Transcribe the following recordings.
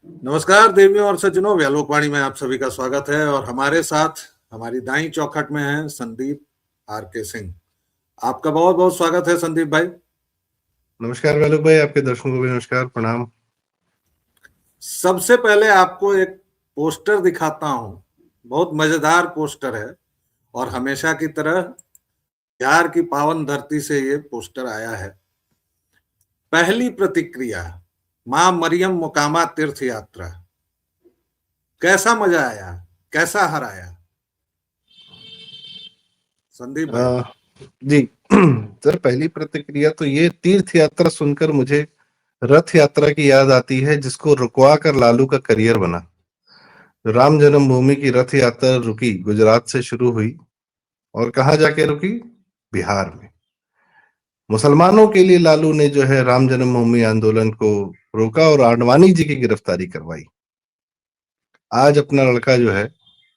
नमस्कार देवियों और सज्जनों, व्यालोकवाणी में आप सभी का स्वागत है। और हमारे साथ हमारी दाई चौखट में है संदीप आर के सिंह। आपका बहुत बहुत स्वागत है संदीप भाई। नमस्कार वैलोक भाई, आपके दर्शकों को भी नमस्कार, प्रणाम। सबसे पहले आपको एक पोस्टर दिखाता हूं, बहुत मजेदार पोस्टर है और हमेशा की तरह बिहार की पावन धरती से ये पोस्टर आया है। पहली प्रतिक्रिया, मां मरियम मोकामा तीर्थ यात्रा। कैसा मजा आया, कैसा हराया संदीप भाई? जी सर, पहली प्रतिक्रिया तो ये तीर्थ यात्रा सुनकर मुझे रथ यात्रा की याद आती है, जिसको रुकवा कर लालू का करियर बना। राम जन्मभूमि की रथ यात्रा रुकी, गुजरात से शुरू हुई और कहाँ जाके रुकी? बिहार में। मुसलमानों के लिए लालू ने जो है राम जन्मभूमि आंदोलन को रोका और आडवाणी जी की गिरफ्तारी करवाई। आज अपना लड़का जो है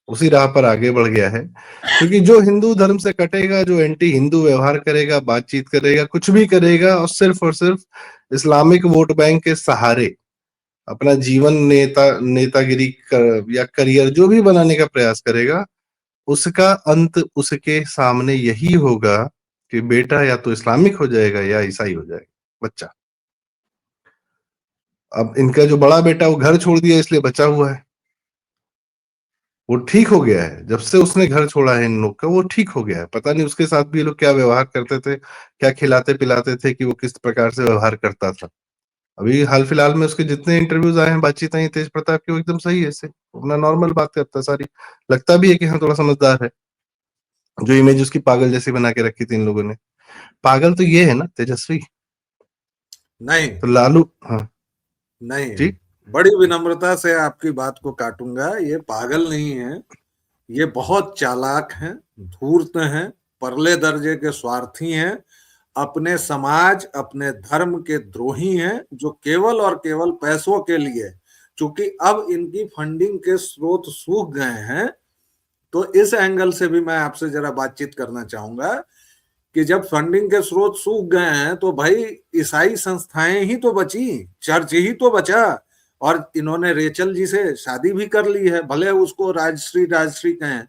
उसी राह पर आगे बढ़ गया है, क्योंकि जो हिंदू धर्म से कटेगा, जो एंटी हिंदू व्यवहार करेगा, बातचीत करेगा, कुछ भी करेगा और सिर्फ इस्लामिक वोट बैंक के सहारे अपना जीवन नेतागिरी या करियर जो भी बनाने का प्रयास करेगा, उसका अंत उसके सामने यही होगा कि बेटा या तो इस्लामिक हो जाएगा या ईसाई हो जाएगा बच्चा। अब इनका जो बड़ा बेटा वो घर छोड़ दिया, इसलिए बचा हुआ है। वो ठीक हो गया है, जब से उसने घर छोड़ा है इन लोग का वो ठीक हो गया है। पता नहीं उसके साथ भी ये लोग क्या व्यवहार करते थे, क्या खिलाते पिलाते थे, कि वो किस प्रकार से व्यवहार करता था। अभी हाल फिलहाल में उसके जितने इंटरव्यूज आए हैं, बातचीत आई, तेज प्रताप की, वो एकदम सही है, ऐसे अपना नॉर्मल बात करता है सारी। लगता भी है कि हाँ थोड़ा समझदार है। जो इमेज उसकी पागल जैसी बना के रखी थी इन लोगों ने, पागल तो ये है ना तेजस्वी। नहीं तो लालू, हाँ नहीं, जी, बड़ी विनम्रता से आपकी बात को काटूंगा। ये पागल नहीं है, ये बहुत चालाक हैं, धूर्त हैं, परले दर्जे के स्वार्थी हैं, अपने समाज अपने धर्म के द्रोही हैं, जो केवल और केवल पैसों के लिए, चूंकि अब इनकी फंडिंग के स्रोत सूख गए हैं, तो इस एंगल से भी मैं आपसे जरा बातचीत करना चाहूंगा कि जब फंडिंग के स्रोत सूख गए हैं तो भाई ईसाई संस्थाएं ही तो बची, चर्च ही तो बचा। और इन्होंने रेचल जी से शादी भी कर ली है, भले उसको राजश्री राजश्री कहें,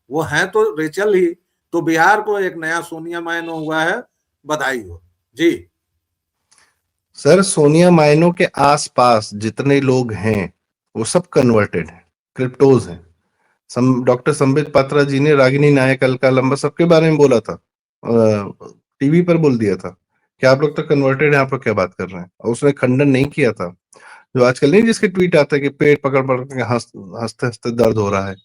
वो है तो रेचल ही। तो बिहार को एक नया सोनिया मायनो हुआ है, बधाई हो जी। सर सोनिया मायनो के आसपास जितने लोग हैं वो सब कन्वर्टेड हैं, क्रिप्टोज हैं। डॉक्टर संबित पात्रा जी ने रागिनी नायक, अलका लंबा, सबके बारे में बोला था, टीवी पर बोल दिया था कि आप लोग तो कन्वर्टेड हैं, आप लोग क्या बात कर रहे हैं। और उसने खंडन नहीं किया था। जो आजकल नहीं जिसके ट्वीट आते हैं कि पेट पकड़ पकड़ के हंसते हंसते दर्द हो रहा है,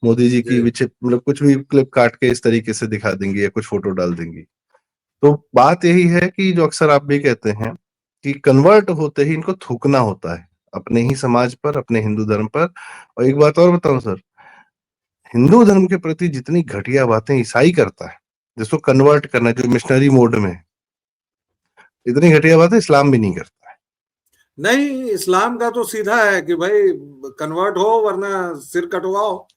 मोदी जी की मतलब कुछ भी क्लिप काट के इस तरीके से दिखा देंगी या कुछ फोटो डाल देंगी। तो बात यही है कि जो अक्सर आप भी कहते हैं कि कन्वर्ट होते ही इनको थूकना होता है अपने ही समाज पर, अपने हिंदू धर्म पर। और एक बात और बताऊं सर, हिंदू धर्म के प्रति जितनी घटिया बातें ईसाई करता है, जिसको कन्वर्ट करना, जो मिशनरी मोड में है, इतनी घटिया बातें इस्लाम भी नहीं करता है। नहीं, इस्लाम का तो सीधा है कि भाई कन्वर्ट हो वरना सिर कटवाओ।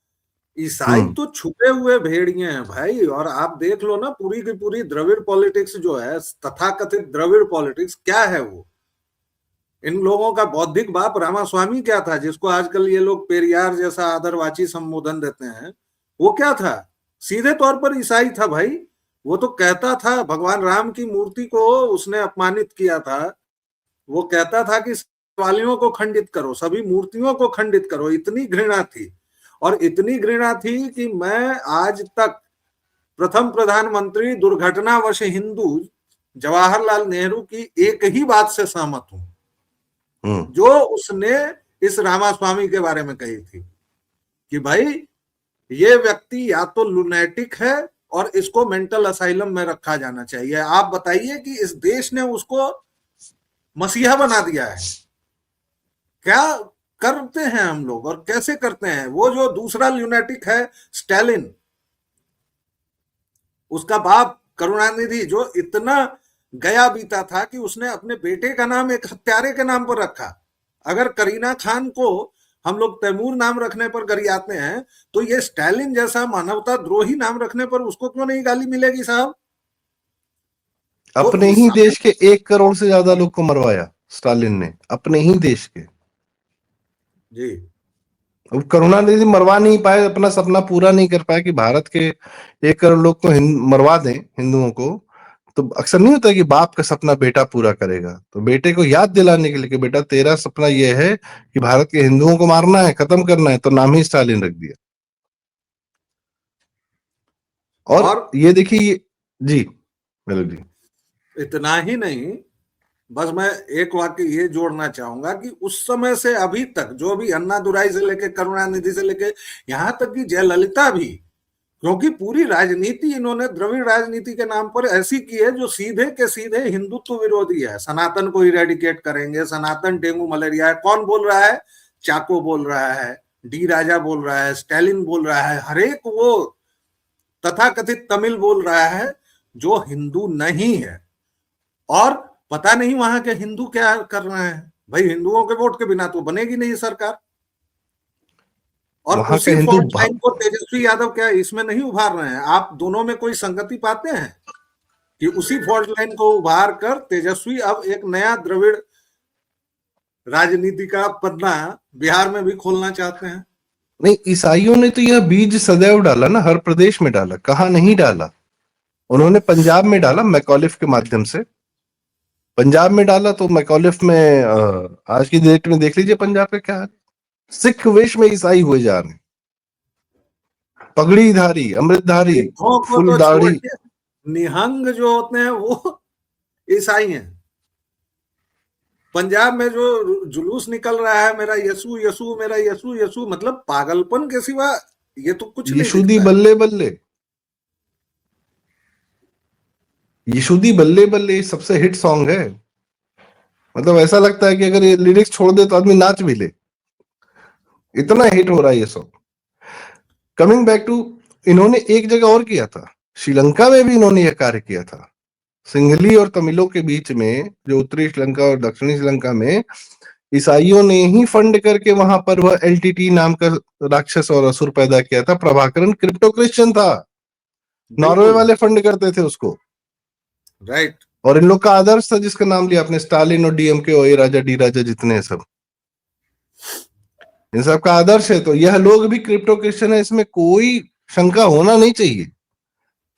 ईसाई हम्म तो छुपे हुए भेड़िए हैं भाई। और आप देख लो ना, पूरी की पूरी द्रविड़ पॉलिटिक्स जो है, तथाकथित द्रविड़ पॉलिटिक्स क्या है वो। इन लोगों का बौद्धिक बाप रामास्वामी क्या था, जिसको आजकल ये लोग पेरियार जैसा आदरवाची संबोधन देते हैं? वो क्या था? सीधे तौर पर ईसाई था भाई। वो तो कहता था, भगवान राम की मूर्ति को उसने अपमानित किया था। वो कहता था कि वालियों को खंडित करो, सभी मूर्तियों को खंडित करो। इतनी घृणा थी, और इतनी घृणा थी कि मैं आज तक प्रथम प्रधानमंत्री दुर्घटनावश हिंदू जवाहरलाल नेहरू की एक ही बात से सहमत हूं, हम्म जो उसने इस रामास्वामी के बारे में कही थी कि भाई ये व्यक्ति या तो लुनेटिक है और इसको मेंटल असाइलम में रखा जाना चाहिए। आप बताइए कि इस देश ने उसको मसीहा बना दिया है। क्या करते हैं हम लोग और कैसे करते हैं? वो जो दूसरा ल्यूनेटिक है, स्टालिन, उसका बाप करुणानिधि, जो इतना गया बीता था कि उसने अपने बेटे का नाम एक हत्यारे के नाम पर रखा। अगर करीना खान को हम लोग तैमूर नाम रखने पर गरियाते हैं, तो ये स्टालिन जैसा मानवता द्रोही नाम रखने पर उसको क्यों नहीं गाली मिलेगी साहब? तो अपने ही ईसाई, देश के 1 करोड़ से ज्यादा लोग को मरवाया स्टालिन ने, अपने ही देश के। जी। अब करुणानिधि मरवा नहीं पाए, अपना सपना पूरा नहीं कर पाए कि भारत के 1 करोड़ लोग को मरवा दें हिंदुओं को। तो अक्सर नहीं होता कि बाप का सपना बेटा पूरा करेगा, तो बेटे को याद दिलाने के लिए कि बेटा तेरा सपना यह है कि भारत के हिंदुओं को मारना है, खत्म करना है, तो नाम ही स्टालिन रख दिया। और और ये देखिए, जी मेरे जी, इतना ही नहीं, बस मैं एक वाक्य ये जोड़ना चाहूंगा कि उस समय से अभी तक जो भी अन्नादुराई से लेके करुणानिधि से लेके यहां तक कि जयललिता भी, क्योंकि पूरी राजनीति इन्होंने द्रविड़ राजनीति के नाम पर ऐसी की है जो सीधे के सीधे हिंदुत्व विरोधी है। सनातन को इरेडिकेट करेंगे, सनातन डेंगू मलेरिया है। कौन बोल रहा है? चाको बोल रहा है, डी राजा बोल रहा है, स्टालिन बोल रहा है, हरेक वो तथाकथित तमिल बोल रहा है जो हिंदू नहीं है। और पता नहीं वहां के हिंदू क्या कर रहे हैं। भाई हिंदुओं के वोट के बिना तो बनेगी नहीं सरकार। और वहां का उसी हिंदू फॉल्ट लाइन को तेजस्वी यादव क्या इसमें नहीं उभार रहे हैं? आप दोनों में कोई संगति पाते हैं कि उसी फॉल्ट लाइन को उभार कर तेजस्वी अब एक नया द्रविड़ राजनीति का पन्ना बिहार में भी खोलना चाहते हैं? नहीं, ईसाइयों ने तो यह बीज सदैव डाला ना, हर प्रदेश में डाला, कहाँ नहीं डाला। उन्होंने पंजाब में डाला मैकॉलिफ के माध्यम से, पंजाब में डाला तो मैकॉलिफ में आज की डेट में देख लीजिए पंजाब का क्या है, सिख वेश में ईसाई हुए जा रहे हैं, पगड़ीधारी, अमृतधारी, सिखों को फुल तो दाढ़ी। छोड़िए, निहंग जो होते हैं वो ईसाई हैं। पंजाब में जो जुलूस निकल रहा है, मेरा यसु यसु, मेरा यसु यसु, मतलब पागलपन के सिवा ये तो कुछ नहीं यशुदी दिखता है। बल्ले बल्ले, यशुदी बल्ले बल्ले सबसे हिट सॉन्ग है। मतलब ऐसा लगता है कि अगर ये लिरिक्स छोड़ दे तो आदमी नाच भी ले, इतना हिट हो रहा है ये सॉन्ग। कमिंग बैक टू, इन्होंने एक जगह और किया था, श्रीलंका में भी इन्होंने यह कार्य किया था। सिंहली और तमिलों के बीच में, जो उत्तरी श्रीलंका और दक्षिणी श्रीलंका में, ईसाइयों ने ही फंड करके वहां पर वह एलटीटी नाम का राक्षस और असुर पैदा किया था। प्रभाकरण क्रिप्टो क्रिश्चियन था, नॉर्वे बिल्कुल वाले फंड करते थे उसको। राइट। और इन लोग का आदर्श था जिसका नाम लिया आपने, स्टालिन और डीएमके और ए राजा डी राजा जितने हैं सब, इन सब का आदर्श है। तो यह लोग भी क्रिप्टो क्रिश्चियन है, इसमें कोई शंका होना नहीं चाहिए।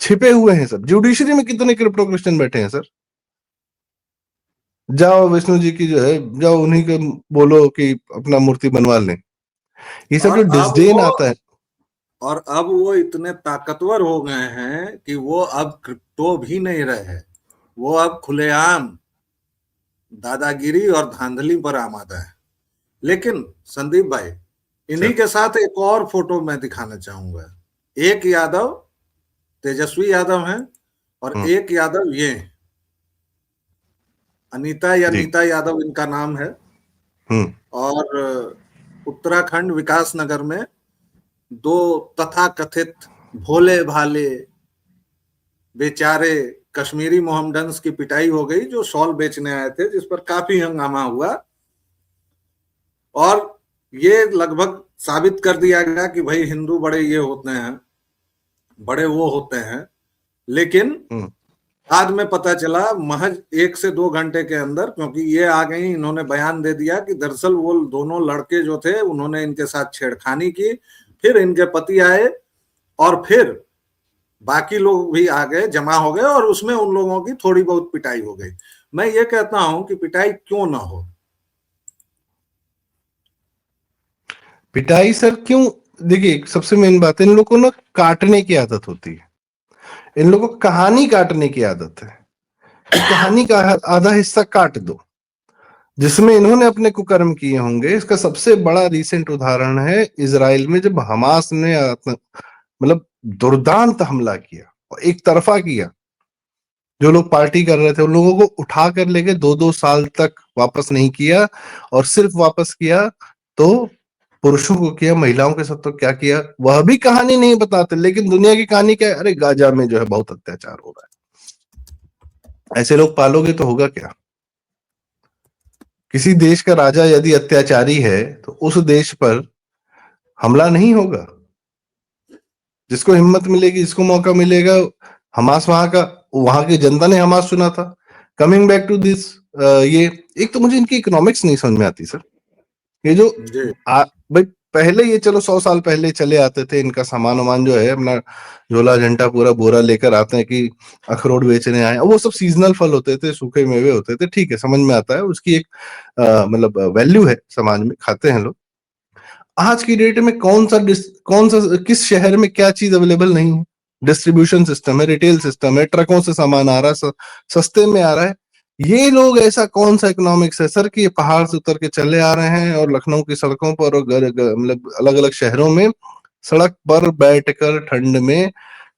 छिपे हुए हैं सब। जुडिशरी में कितने क्रिप्टो क्रिश्चियन बैठे हैं सर? जाओ विष्णु जी की जो है, जाओ उन्हीं के बोलो कि अपना मूर्ति बनवा लें। ये सब और जो अब डिस्डेन वो आता है, और अब वो इतने ताकतवर हो गए हैं कि वो अब क्रिप्टो भी नहीं रहे। वो अब खुलेआम दादागिरी और धांधली पर आमादा है। लेकिन संदीप भाई, इन्हीं सर। के साथ एक और फोटो मैं दिखाना चाहूंगा। एक यादव तेजस्वी यादव हैं और हम्म, एक यादव ये अनीता या जी। नीता यादव इनका नाम है। हम्म, और उत्तराखंड विकास नगर में दो तथाकथित भोले भाले बेचारे कश्मीरी मोहम्मडन्स की पिटाई हो गई जो शॉल बेचने आए थे, जिस पर काफी हंगामा हुआ। और ये लगभग साबित कर दिया गया कि भाई हिंदू बड़े ये होते हैं, बड़े वो होते हैं। लेकिन हम्म, बाद में पता चला महज 1 से 2 घंटे के अंदर, क्योंकि ये आ गई, इन्होंने बयान दे दिया कि दरअसल वो दोनों लड़के जो थे उन्होंने इनके साथ छेड़खानी की। फिर इनके पति आए और फिर बाकी लोग भी आ गए, जमा हो गए, और उसमें उन लोगों की थोड़ी बहुत पिटाई हो गई। मैं ये कहता हूं कि पिटाई क्यों ना हो। पिटाई सर क्यों? देखिए सबसे मेन बात है, इन लोगों को ना काटने की आदत होती है। इन लोगों को कहानी काटने की आदत है कि कहानी का आधा हिस्सा काट दो, जिसमें इन्होंने अपने कुकर्म किए होंगे। इसका सबसे बड़ा रिसेंट उदाहरण है इजराइल में, जब हमास ने मतलब दुर्दांत हमला किया और एक तरफा किया। जो लोग पार्टी कर रहे थे उन लोगों को उठा कर ले गए, 2-2 साल तक वापस नहीं किया। और सिर्फ वापस किया तो पुरुषों को किया, महिलाओं के साथ तो क्या किया वह भी कहानी नहीं बताते। लेकिन दुनिया की कहानी क्या है? अरे गाजा में जो है बहुत अत्याचार हो रहा है। ऐसे लोग पालोगे तो होगा क्या? किसी देश का राजा यदि अत्याचारी है तो उस देश पर हमला नहीं होगा। जिसको हिम्मत मिलेगी, जिसको मौका मिलेगा। हमास वहां की जनता ने हमास चुना था। कमिंग बैक टू दिस, ये एक तो मुझे इनकी इकोनॉमिक्स नहीं समझ में आती सर। ये जो जी भाई पहले ये चलो 100 साल पहले चले आते थे, इनका सामान वामान जो है अपना झोला झंटा पूरा बोरा लेकर आते हैं कि अखरोट बेचने आए, वो सब सीजनल फल होते थे, सूखे मेवे होते थे, ठीक है, समझ में आता है, उसकी एक मतलब वैल्यू है, समाज में खाते हैं लोग। आज की डेट में कौन सा किस शहर में क्या चीज अवेलेबल नहीं है? डिस्ट्रीब्यूशन सिस्टम है, रिटेल सिस्टम है, ट्रकों से सामान आ रहा है, सस्ते में आ रहा है। ये लोग ऐसा कौन सा इकोनॉमिक्स है सर कि ये पहाड़ से उतर के चले आ रहे हैं और लखनऊ की सड़कों पर और मतलब अलग अलग शहरों में सड़क पर बैठकर ठंड में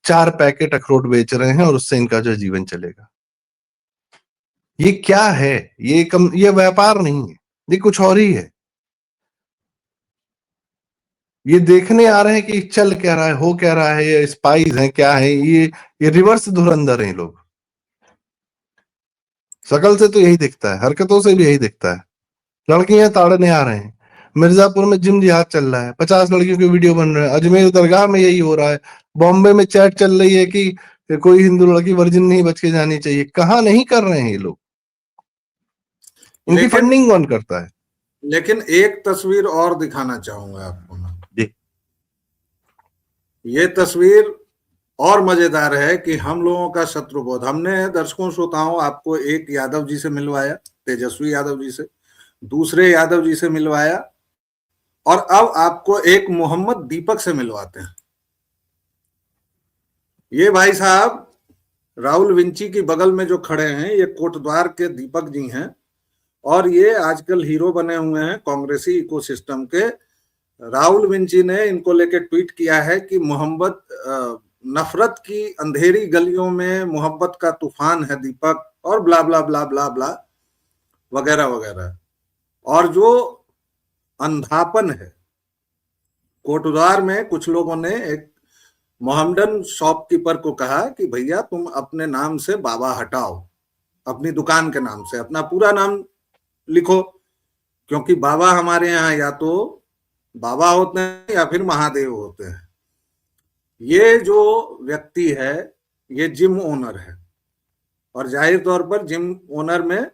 4 पैकेट अखरोट बेच रहे हैं और उससे इनका जो जीवन चलेगा? ये क्या है? ये व्यापार नहीं है, ये कुछ और ही है। ये देखने आ रहे हैं कि चल क्या रहा है, हो क्या रहा है, ये स्पाइस है क्या है, ये रिवर्स धुरंधर हैं लोग। शकल से तो यही दिखता है, हरकतों से भी यही दिखता है। लड़कियां ताड़ने आ रहे हैं, मिर्जापुर में जिम जिहाद चल रहा है, 50 लड़कियों के वीडियो बन रहे हैं, अजमेर दरगाह में यही हो रहा है, बॉम्बे में चैट चल रही है कि कोई हिंदू लड़की वर्जिन नहीं बच के जानी चाहिए। कहाँ नहीं कर रहे हैं ये लोग? इनकी लेकिन फंडिंग कौन करता है? लेकिन एक तस्वीर और दिखाना चाहूंगा आपको मैं। जी ये तस्वीर और मजेदार है कि हम लोगों का शत्रुबोध, हमने दर्शकों श्रोताओं आपको एक यादव जी से मिलवाया, तेजस्वी यादव जी से, दूसरे यादव जी से मिलवाया, और अब आपको एक मोहम्मद दीपक से मिलवाते हैं। ये भाई साहब राहुल विंची की बगल में जो खड़े हैं, ये कोटद्वार के दीपक जी हैं, और ये आजकल हीरो बने हुए हैं कांग्रेसी इकोसिस्टम के। राहुल विंची ने इनको लेके ट्वीट किया है कि मोहब्बत, नफरत की अंधेरी गलियों में मोहब्बत का तूफान है दीपक, और ब्ला ब्ला ब्ला ब्ला ब्ला वगैरह वगैरह। और जो अंधापन है, कोटद्वार में कुछ लोगों ने एक मोहम्मदन शॉपकीपर को कहा कि भैया तुम अपने नाम से बाबा हटाओ, अपनी दुकान के नाम से अपना पूरा नाम लिखो, क्योंकि बाबा हमारे यहाँ या तो बाबा होते हैं या फिर महादेव होते हैं। ये जो व्यक्ति है ये जिम ओनर है, और जाहिर तौर पर जिम ओनर में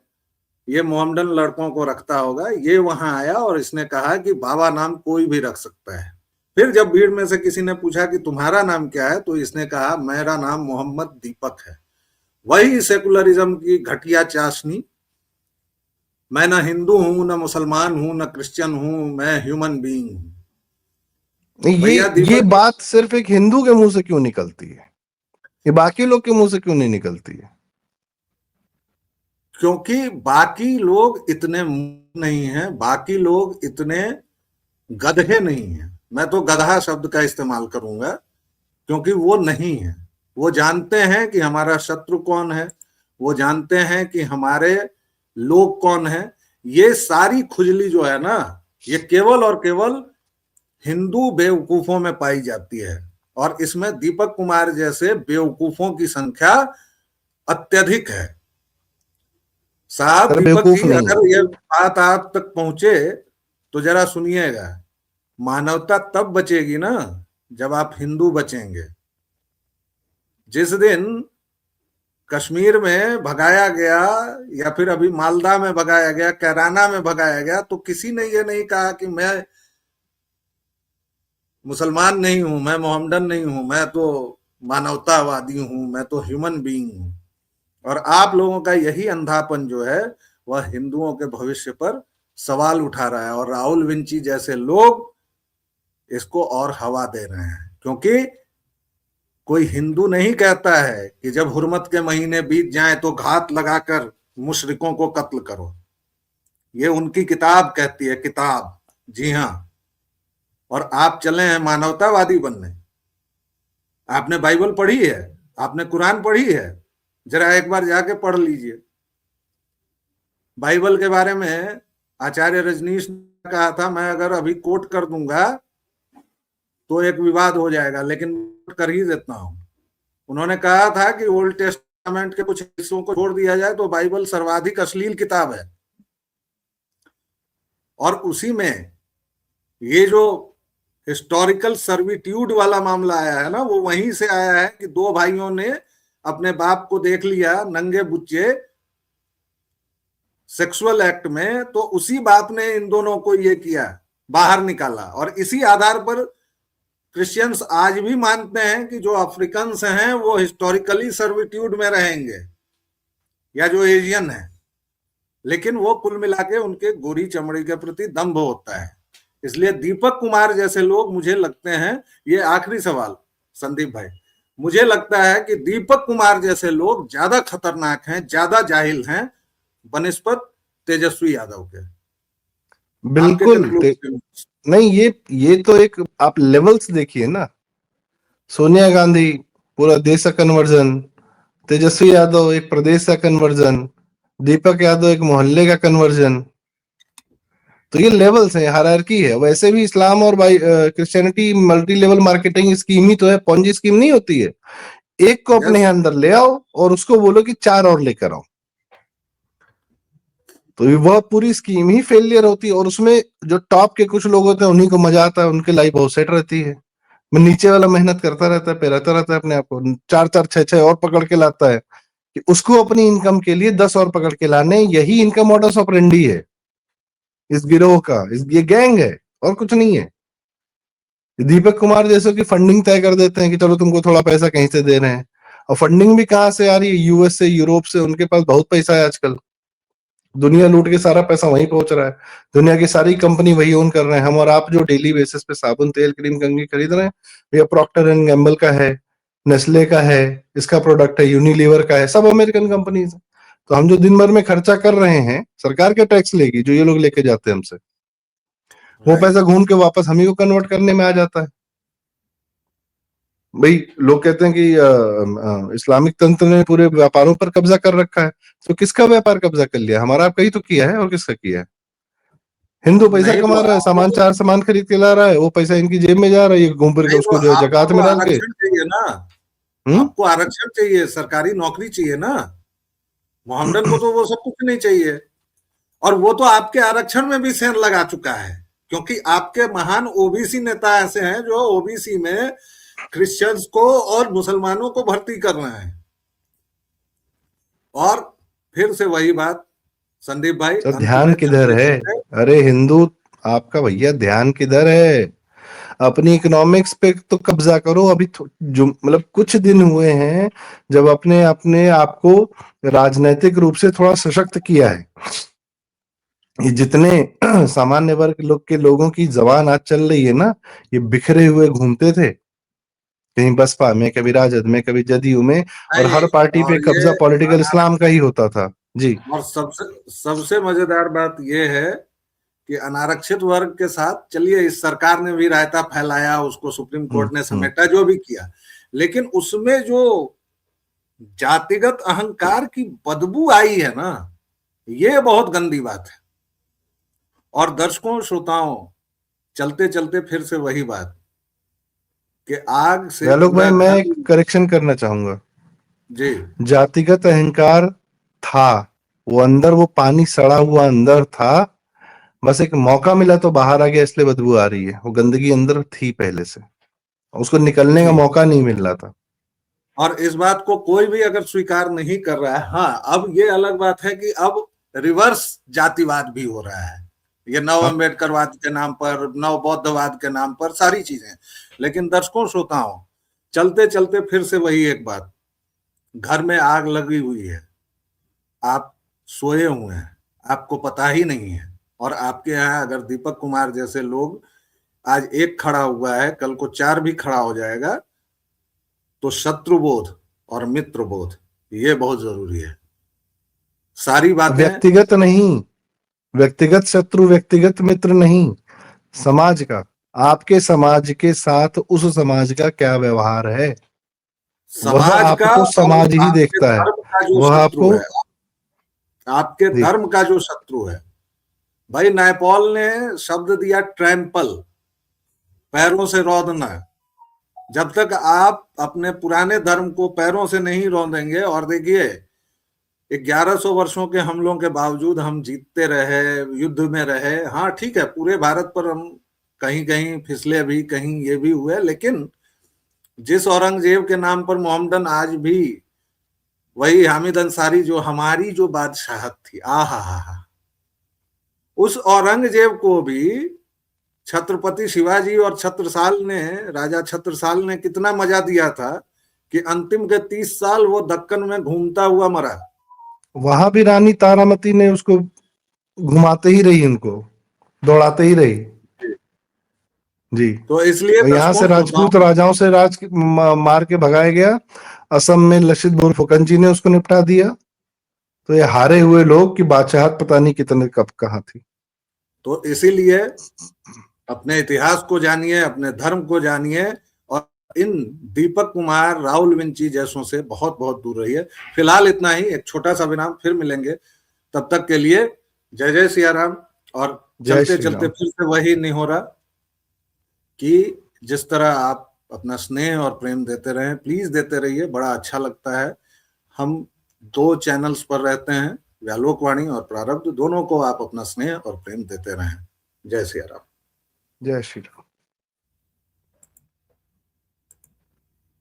ये मोहम्मदन लड़कों को रखता होगा। ये वहां आया और इसने कहा कि बाबा नाम कोई भी रख सकता है। फिर जब भीड़ में से किसी ने पूछा कि तुम्हारा नाम क्या है, तो इसने कहा मेरा नाम मोहम्मद दीपक है। वही सेकुलरिज्म की घटिया चाशनी, मैं न हिंदू हूं, न मुसलमान हूं, न क्रिश्चियन हूं, मैं ह्यूमन बीइंग हूं। भैया ये दीपक, बात सिर्फ एक हिंदू के मुंह से क्यों निकलती है? ये बाकी लोग के मुंह से क्यों नहीं निकलती है? क्योंकि बाकी लोग इतने नहीं हैं, बाकी लोग इतने गधे नहीं हैं। मैं तो गधा शब्द का इस्तेमाल करूंगा, क्योंकि वो नहीं है। वो जानते हैं कि हमारा शत्रु कौन है, वो जानते हैं कि हमारे लोग कौन है। ये सारी खुजली जो है ना, ये केवल और केवल हिंदू बेवकूफों में पाई जाती है, और इसमें दीपक कुमार जैसे बेवकूफों की संख्या अत्यधिक है। साहब सर दीपक बेवकूफ जी, नहीं है। अगर ये बात आप तक पहुंचे तो जरा सुनिएगा। मानवता तब बचेगी ना जब आप हिंदू बचेंगे। जिस दिन कश्मीर में भगाया गया, या फिर अभी मालदा में भगाया गया, कैराना में भगाया गया, तो किसी ने ये नहीं कहा कि मैं मुसलमान नहीं हूं, मैं मोहम्मदन नहीं हूं, मैं तो मानवतावादी हूं, मैं तो ह्यूमन बीइंग हूं। और आप लोगों का यही अंधापन जो है वह हिंदुओं के भविष्य पर सवाल उठा रहा है, और राहुल विंची जैसे लोग इसको और हवा दे रहे हैं। क्योंकि कोई हिंदू नहीं कहता है कि जब हुर्मत के महीने बीत जाएं तो घात लगाकर मुशरिकों को कत्ल करो। ये उनकी किताब कहती है, किताब। जी हाँ, और आप चले हैं मानवतावादी बनने। आपने बाइबल पढ़ी है? आपने कुरान पढ़ी है? जरा एक बार जाके पढ़ लीजिए। बाइबल के बारे में आचार्य रजनीश ने कहा था, मैं अगर अभी कोट कर दूंगा तो एक विवाद हो जाएगा, लेकिन कर ही देता हूं। उन्होंने कहा था कि ओल्ड टेस्टामेंट के कुछ हिस्सों को छोड़ दिया जाए तो बाइबल सर्वाधिक अश्लील किताब है। और उसी में ये जो हिस्टोरिकल सर्विट्यूड वाला मामला आया है ना, वो वहीं से आया है कि दो भाइयों ने अपने बाप को देख लिया नंगे बुच्चे सेक्सुअल एक्ट में, तो उसी बाप ने इन दोनों को ये किया, बाहर निकाला। और इसी आधार पर क्रिश्चियंस आज भी मानते हैं कि जो अफ्रीकन हैं वो हिस्टोरिकली सर्विट्यूड में रहेंगे, या जो एशियन है, लेकिन वो कुल मिला के उनके गोरी चमड़ी के प्रति दंभ होता है। इसलिए दीपक कुमार जैसे लोग, मुझे लगते हैं, ये आखिरी सवाल संदीप भाई, मुझे लगता है कि दीपक कुमार जैसे लोग ज्यादा खतरनाक हैं, ज्यादा जाहिल हैं बनिस्पत तेजस्वी यादव के। आपके बिल्कुल कंक्लूजन? नहीं, ये तो एक आप लेवल्स देखिए ना। सोनिया गांधी पूरा देश का कन्वर्जन, तेजस्वी यादव एक प्रदेश का कन्वर्जन, दीपक यादव एक मोहल्ले का कन्वर्जन। तो ये लेवल्स है, हायरार्की है। वैसे भी इस्लाम और Christianity multi level marketing scheme ही तो है, पॉन्जी स्कीम नहीं होती है। एक को अपने यस, अंदर ले आओ और उसको बोलो कि 4 और लेकर आओ, तो वह पूरी स्कीम ही फेलियर होती है। और उसमें जो टॉप के कुछ लोग होते हैं उन्हीं को मजा आता है, उनकी लाइफ बहुत सेट रहती है। मैं नीचे वाला मेहनत करता रहता है, पेराता रहता है अपने आप को, 4 4 6 6 और पकड़ के लाता है कि उसको अपनी इनकम के लिए 10 और पकड़ के लाने। यही इनका मॉडस ऑपरेंडी है इस गिरोह का, ये गैंग है और कुछ नहीं है। दीपक कुमार जैसे की फंडिंग तय कर देते हैं कि चलो तुमको थोड़ा पैसा कहीं से दे रहे हैं, और फंडिंग भी कहाँ से आ रही है? यूएस से, यूरोप से। उनके पास बहुत पैसा है आजकल, दुनिया लूट के सारा पैसा वहीं पहुंच रहा है। दुनिया की सारी कंपनी वही ओन कर रहे हैं। हम और आप जो डेली बेसिस पे साबुन, तेल, क्रीम, कंघी खरीद रहे हैं, ये प्रॉक्टर एंड गैम्बल का है, नेस्ले का है, इसका प्रोडक्ट है, यूनिलीवर का है, सब अमेरिकन कंपनीज है। तो हम जो दिन भर में खर्चा कर रहे हैं, सरकार के टैक्स लेगी जो ये लोग लेके जाते हैं हमसे, वो राइट। पैसा घूम के वापस हम ही को कन्वर्ट करने में आ जाता है। भाई लोग कहते हैं कि इस्लामिक तंत्र ने पूरे व्यापारों पर कब्जा कर रखा है। तो किसका व्यापार कब्जा कर लिया? हमारा आपका ही तो किया है, और किसका किया है? हिंदू पैसा नहीं तो कमा रहा है, सामान, आपको, 4 सामान खरीद के ला रहा है, वो पैसा इनकी जेब में जा रहा है, ये घूम फिर के नहीं तो उसको जो है आपको जकात तो में डाल के। आरक्षण चाहिए ना, हम्म। आपको आरक्षण चाहिए, सरकारी नौकरी चाहिए ना। मोहम्मदन को तो वो सब कुछ नहीं चाहिए, और वो तो आपके आरक्षण में भी सेंध लगा चुका है, क्योंकि आपके महान ओबीसी नेता ऐसे हैं जो ओबीसी में क्रिश्चियंस को और मुसलमानों को भर्ती कर रहे हैं। और फिर से वही बात संदीप भाई, तो अंत ध्यान में किधर चलते है? चलते, अरे हिंदू आपका भैया ध्यान किधर है? अपनी इकोनॉमिक्स पे तो कब्जा करो। अभी जो मतलब कुछ दिन हुए हैं जब अपने अपने आप को राजनीतिक रूप से थोड़ा सशक्त किया है। ये जितने सामान्य वर्ग लोग के लोगों की जबान आज चल रही है ना, ये बिखरे हुए घूमते थे, कहीं बसपा में, कभी राजद में, कभी जदयू में, और नहीं, हर पार्टी पे और ये कब्जा पॉलिटिकल इस्लाम का ही होता था। जी। और सबसे सबसे मजेदार बात यह है कि अनारक्षित वर्ग के साथ, चलिए इस सरकार ने भी रायता फैलाया, उसको सुप्रीम कोर्ट ने हम्म। समेटा, जो भी किया, लेकिन उसमें जो जातिगत अहंकार की बदबू आई है ना, ये बहुत गंदी बात है। और दर्शकों, श्रोताओं, चलते चलते फिर से वही बात कि आग से आलोक पूरा भाई, मैं घर। एक करेक्शन करना चाहूंगा। जी। जातिगत अहंकार था, वो अंदर, वो पानी सड़ा हुआ अंदर था, बस एक मौका मिला तो बाहर आ गया, इसलिए बदबू आ रही है। वो गंदगी अंदर थी पहले से, उसको निकलने का ठीक। मौका नहीं मिल रहा था। और इस बात को कोई भी अगर स्वीकार नहीं कर रहा है, हाँ, अब ये अलग बात है कि अब रिवर्स जातिवाद भी हो रहा है, ये नव हाँ। अम्बेडकरवाद के नाम पर, नव बौद्धवाद के नाम पर, सारी चीजें। लेकिन दर्शकों, श्रोताओं, चलते चलते फिर से वही एक बात, घर में आग लगी हुई है, आप सोए हुए हैं, आपको पता ही नहीं है, और आपके यहाँ अगर दीपक कुमार जैसे लोग, आज एक खड़ा हुआ है, कल को 4 भी खड़ा हो जाएगा, तो शत्रुबोध और मित्रबोध ये बहुत जरूरी है। सारी बातें। व्यक्तिगत नहीं, व्यक्तिगत शत्रु, व्यक्तिगत मित्र नहीं, समाज का, आपके समाज के साथ उस समाज का क्या व्यवहार है, वह समाज का, आपको और समाज ही आपके देखता है। धर्म का जो वह शत्रु आपको, है, आपके जी, धर्म का जो शत्रु है। भाई नायपॉल ने शब्द दिया ट्रैम्पल, पैरों से रौंदना। जब तक आप अपने पुराने धर्म को पैरों से नहीं रौंदेंगे, और देखिए 1100 वर्षों के हमलों के बावजूद हम जीतते रहे, युद्ध में रहे, हाँ ठीक है, पूरे भारत पर हम कहीं कहीं फिसले भी, कहीं ये भी हुए, लेकिन जिस औरंगजेब के नाम पर मोहम्मदन आज भी वही हामिद अंसारी जो हमारी जो बादशाहत थी, आहा, उस औरंगजेब को भी छत्रपति शिवाजी और छत्रसाल ने, राजा छत्रसाल ने कितना मजा दिया था कि अंतिम के 30 साल वो दक्कन में घूमता हुआ मरा। वहां भी रानी तारामती ने उसको घुमाते ही रही, उनको दौड़ाते ही रही। जी। तो इसलिए और यहाँ से दर्शकों राजपूत राजाओं से मार के भगाया गया। असम में लसित बोरफुकन जी ने उसको निपटा दिया। तो ये हारे हुए लोग की बादशाहत पता नहीं कितने कब कहाँ थी। तो इसीलिए अपने इतिहास को जानिए, अपने धर्म को जानिए, और इन दीपक कुमार, राहुल विंची जैसों से बहुत बहुत दूर रहिए। फिलहाल इतना ही, एक छोटा सा विराम, फिर मिलेंगे। तब तक के लिए जय जय सिया राम। और जय चलते श्री चलते राम। फिर से वही नहीं हो रहा कि जिस तरह आप अपना स्नेह और प्रेम देते रहें, प्लीज देते रहिए, बड़ा अच्छा लगता है। हम 2 चैनल्स पर रहते हैं, व्यालोकवाणी और प्रारब्ध, दोनों को आप अपना स्नेह और प्रेम देते रहें। जय सिया राम। जय श्री राम।